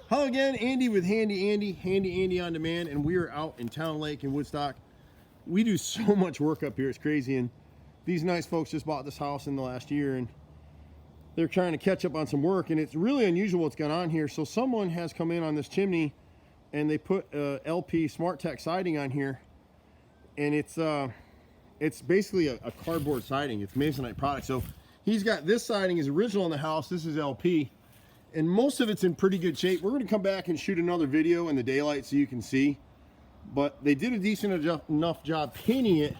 Hello again, Andy with Handy Andy, Handy Andy on Demand, and we are out in Town Lake in Woodstock. We do so much work up here, it's crazy, and these nice folks just bought this house in the last year, and they're trying to catch up on some work, and it's really unusual what's gone on here. So someone has come in on this chimney, and they put LP Smart Tech siding on here, and it's basically a cardboard siding. It's masonite product. So he's got this siding is original in the house. This is LP. And most of it's in pretty good shape. We're going to come back and shoot another video in the daylight so you can see. But they did a decent enough job painting it.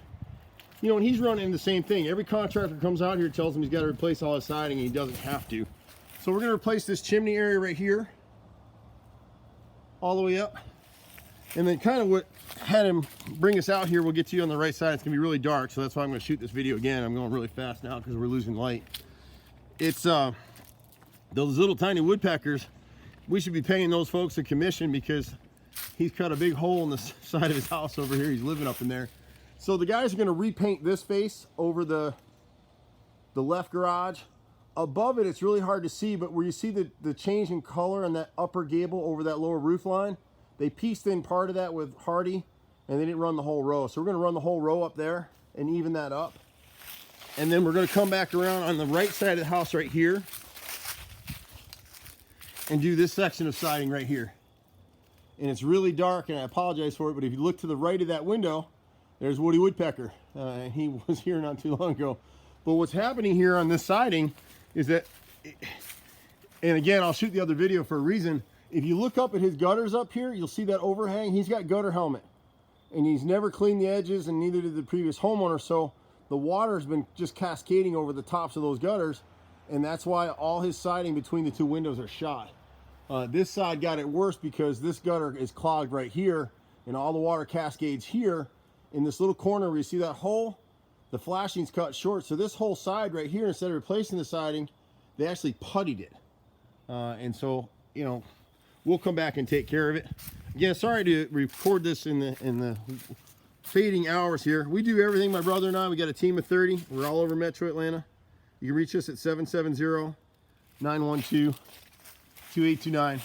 You know, and he's running the same thing. Every contractor comes out here, tells him he's got to replace all his siding, and he doesn't have to. So we're going to replace this chimney area right here, all the way up. And then kind of what had him bring us out here, we'll get to you on the right side. It's going to be really dark, so that's why I'm going to shoot this video again. I'm going really fast now because we're losing light. It's those little tiny woodpeckers, we should be paying those folks a commission because he's cut a big hole in the side of his house over here. He's living up in there. So the guys are going to repaint this face over the left garage. Above it, it's really hard to see, but where you see the change in color on that upper gable over that lower roof line, they pieced in part of that with Hardy, and they didn't run the whole row. So we're going to run the whole row up there and even that up. And then we're going to come back around on the right side of the house right here and do this section of siding right here. And it's really dark, and I apologize for it, but if you look to the right of that window, there's Woody Woodpecker. He was here not too long ago. But what's happening here on this siding is that, and again, I'll shoot the other video for a reason. If you look up at his gutters up here, you'll see that overhang. He's got gutter helmet, and he's never cleaned the edges, and neither did the previous homeowner. So the water's been just cascading over the tops of those gutters, and that's why all his siding between the two windows are shot. This side got it worse because this gutter is clogged right here, and all the water cascades here. In this little corner where you see that hole, the flashing's cut short. So this whole side right here, instead of replacing the siding, they actually puttied it. And so, you know, we'll come back and take care of it. Again, sorry to record this in the fading hours here. We do everything, my brother and I. We got a team of 30. We're all over Metro Atlanta. You can reach us at 770-912-2829.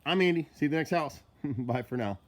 I'm Andy. See you at the next house. Bye for now.